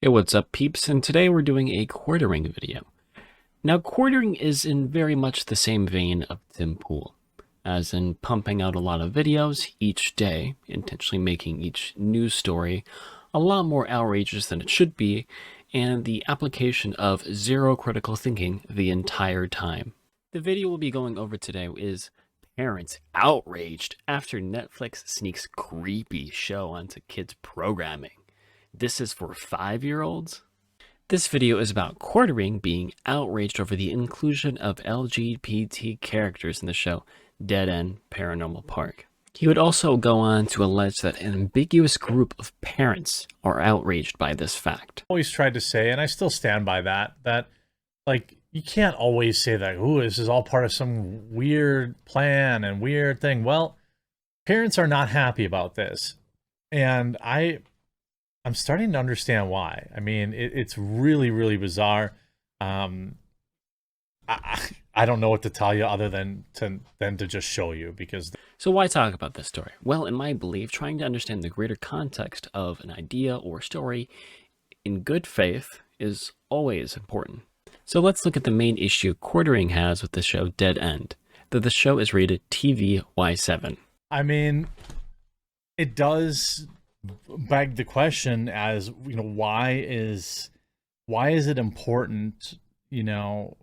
Hey, what's up, peeps? And today we're doing a quartering video. Now, quartering is in very much the same vein of Tim Pool, as in pumping out a lot of videos each day, intentionally making each news story a lot more outrageous than it should be, and the application of zero critical thinking the entire time. The video we'll be going over today is parents outraged after Netflix sneaks creepy show onto kids' programming. This is for 5-year-olds? This video is about quartering being outraged over the inclusion of LGBT characters in the show Dead End Paranormal Park. He would also go on to allege that an ambiguous group of parents are outraged by this fact. Always tried to say, and I still stand by that, like, you can't always say that, ooh, this is all part of some weird plan and weird thing. Well, parents are not happy about this. And I'm starting to understand why. I mean, it's really, really bizarre. I don't know what to tell you other than to just show you, because... So why talk about this story? Well, in my belief, trying to understand the greater context of an idea or story in good faith is always important. So let's look at the main issue quartering has with the show Dead End, that the show is rated TV Y7. I mean, it does beg the question, as you know, why is it important, you know,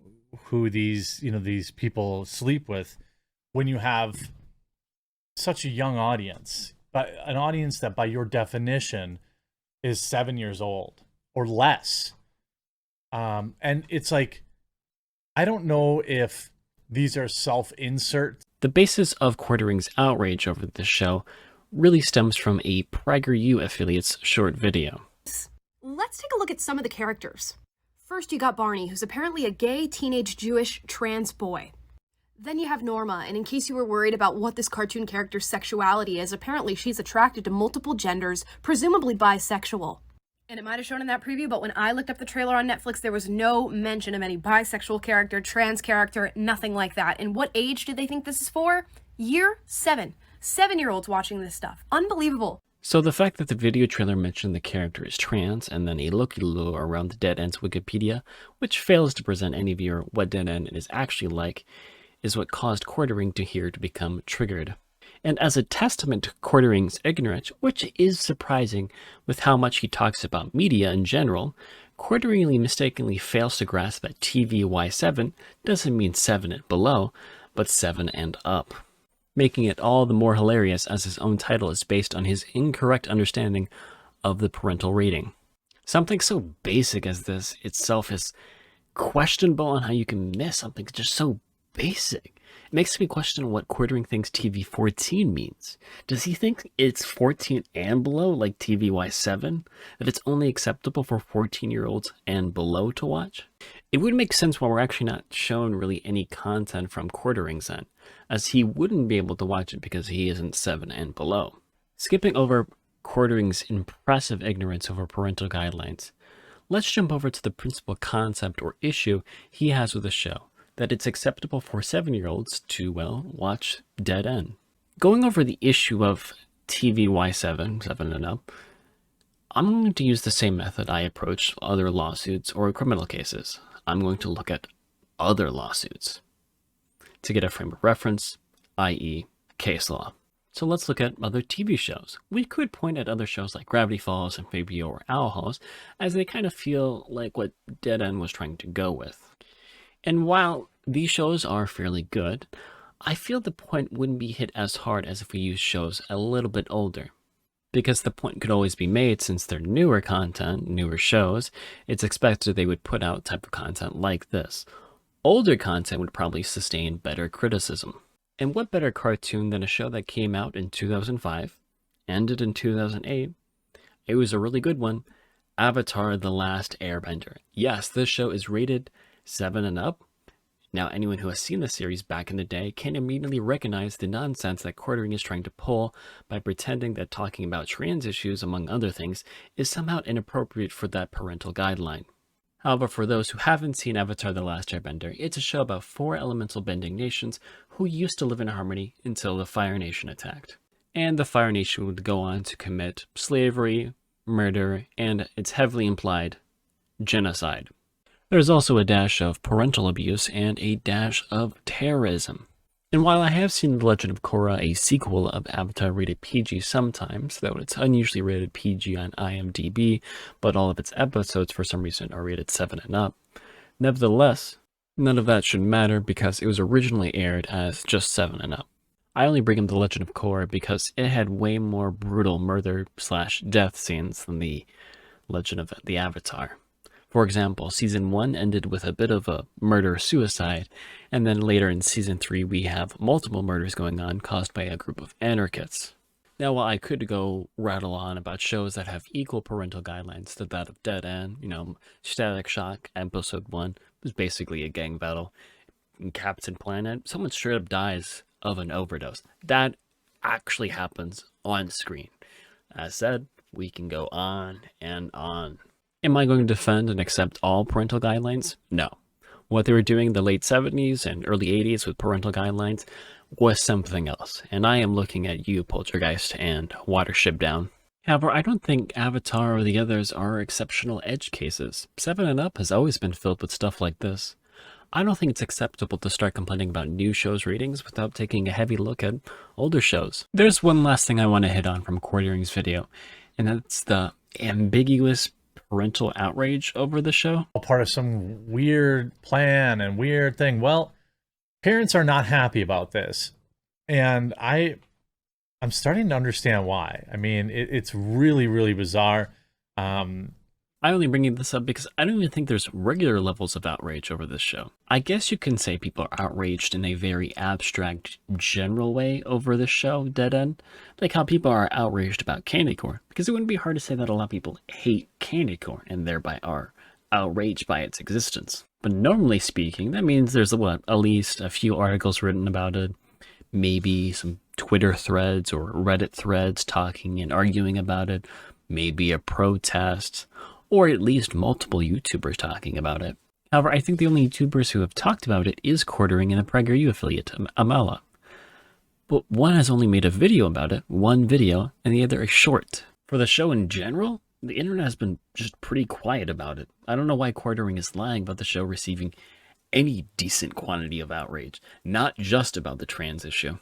who these people sleep with, when you have such a young audience, but an audience that by your definition is 7 years old or less. And it's like, I don't know if these are self-insert. The basis of quartering's outrage over the show really stems from a PragerU affiliate's short video. Let's take a look at some of the characters. First, you got Barney, who's apparently a gay, teenage, Jewish, trans boy. Then you have Norma, and in case you were worried about what this cartoon character's sexuality is, apparently she's attracted to multiple genders, presumably bisexual. And it might have shown in that preview, but when I looked up the trailer on Netflix, there was no mention of any bisexual character, trans character, nothing like that. And what age did they think this is for? Year 7. 7-year-olds watching this stuff. Unbelievable. So the fact that the video trailer mentioned the character is trans and then a looky-loo around the Dead End's Wikipedia, which fails to present any viewer what Dead End is actually like, is what caused quartering to here to become triggered. And as a testament to quartering's ignorance, which is surprising with how much he talks about media in general, quarteringly mistakenly fails to grasp that TVY7 doesn't mean 7 and below, but 7 and up, making it all the more hilarious as his own title is based on his incorrect understanding of the parental rating. Something so basic as this itself is questionable on how you can miss something just so basic. It makes me question what quartering thinks TV14 means. Does he think it's 14 and below, like TVY7? That it's only acceptable for 14-year-olds and below to watch? It would make sense why we're actually not shown really any content from quartering's end, as he wouldn't be able to watch it because he isn't 7 and below. Skipping over quartering's impressive ignorance over parental guidelines, let's jump over to the principal concept or issue he has with the show, that it's acceptable for 7-year-olds to, well, watch Dead End. Going over the issue of TVY7, 7 and up, I'm going to use the same method I approach other lawsuits or criminal cases. I'm going to look at other lawsuits to get a frame of reference, i.e. case law. So let's look at other TV shows. We could point at other shows like Gravity Falls, Amphibia, or Owl House, as they kind of feel like what Dead End was trying to go with. And while these shows are fairly good, I feel the point wouldn't be hit as hard as if we use shows a little bit older. Because the point could always be made, since they're newer content, newer shows, it's expected they would put out type of content like this. Older content would probably sustain better criticism. And what better cartoon than a show that came out in 2005, ended in 2008? It was a really good one. Avatar: The Last Airbender. Yes, this show is rated 7 and up. Now, anyone who has seen the series back in the day can immediately recognize the nonsense that quartering is trying to pull by pretending that talking about trans issues, among other things, is somehow inappropriate for that parental guideline. However, for those who haven't seen Avatar: The Last Airbender, it's a show about 4 elemental bending nations who used to live in harmony until the Fire Nation attacked. And the Fire Nation would go on to commit slavery, murder, and it's heavily implied genocide. There's also a dash of parental abuse and a dash of terrorism. And while I have seen The Legend of Korra, a sequel of Avatar, rated PG sometimes, though it's unusually rated PG on IMDb, but all of its episodes for some reason are rated 7 and up, nevertheless, none of that should matter because it was originally aired as just 7 and up. I only bring up The Legend of Korra because it had way more brutal murder/death scenes than The Legend of the Avatar. For example, Season 1 ended with a bit of a murder-suicide, and then later in Season 3 we have multiple murders going on caused by a group of anarchists. Now, while I could go rattle on about shows that have equal parental guidelines to that of Dead End, Static Shock, Episode 1 was basically a gang battle. In Captain Planet, someone straight up dies of an overdose. That actually happens on screen. As said, we can go on and on. Am I going to defend and accept all parental guidelines? No. What they were doing in the late 70s and early 80s with parental guidelines was something else, and I am looking at you, Poltergeist and Watership Down. However, I don't think Avatar or the others are exceptional edge cases. 7 and Up has always been filled with stuff like this. I don't think it's acceptable to start complaining about new shows' ratings without taking a heavy look at older shows. There's one last thing I want to hit on from Quartering's video, and that's the ambiguous parental outrage over the show. A part of some weird plan and weird thing. Well, parents are not happy about this, and I'm starting to understand why. I mean, it's really, really bizarre. I only bring this up because I don't even think there's regular levels of outrage over this show. I guess you can say people are outraged in a very abstract, general way over this show, Dead End. Like how people are outraged about candy corn, because it wouldn't be hard to say that a lot of people hate candy corn and thereby are outraged by its existence. But normally speaking, that means there's at least a few articles written about it, maybe some Twitter threads or Reddit threads talking and arguing about it, maybe a protest, or at least multiple YouTubers talking about it. However, I think the only YouTubers who have talked about it is Quartering and a PragerU affiliate, Amala. But one has only made a video about it, one video, and the other is short. For the show in general, the internet has been just pretty quiet about it. I don't know why Quartering is lying about the show receiving any decent quantity of outrage, not just about the trans issue.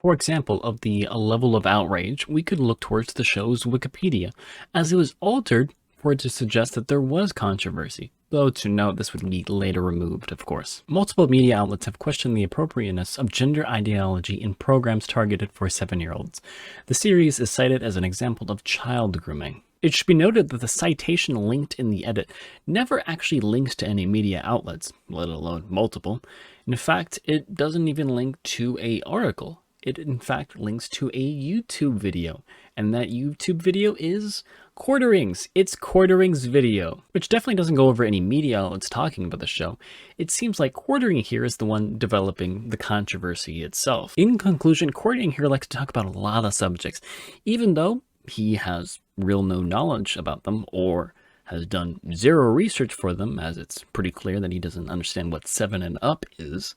For example, of the level of outrage, we could look towards the show's Wikipedia, as it was altered for it to suggest that there was controversy, though to note this would be later removed, of course. Multiple media outlets have questioned the appropriateness of gender ideology in programs targeted for 7-year-olds. The series is cited as an example of child grooming. It should be noted that the citation linked in the edit never actually links to any media outlets, let alone multiple. In fact, it doesn't even link to an article. It in fact links to a YouTube video, and that YouTube video is Quartering's. It's Quartering's video, which definitely doesn't go over any media outlets talking about the show. It seems like Quartering here is the one developing the controversy itself. In conclusion, Quartering here likes to talk about a lot of subjects, even though he has real no knowledge about them or has done zero research for them, as it's pretty clear that he doesn't understand what 7 and Up is,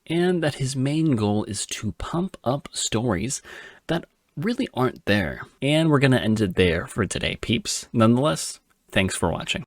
and that his main goal is to pump up stories that really aren't there. And we're going to end it there for today, peeps. Nonetheless, thanks for watching.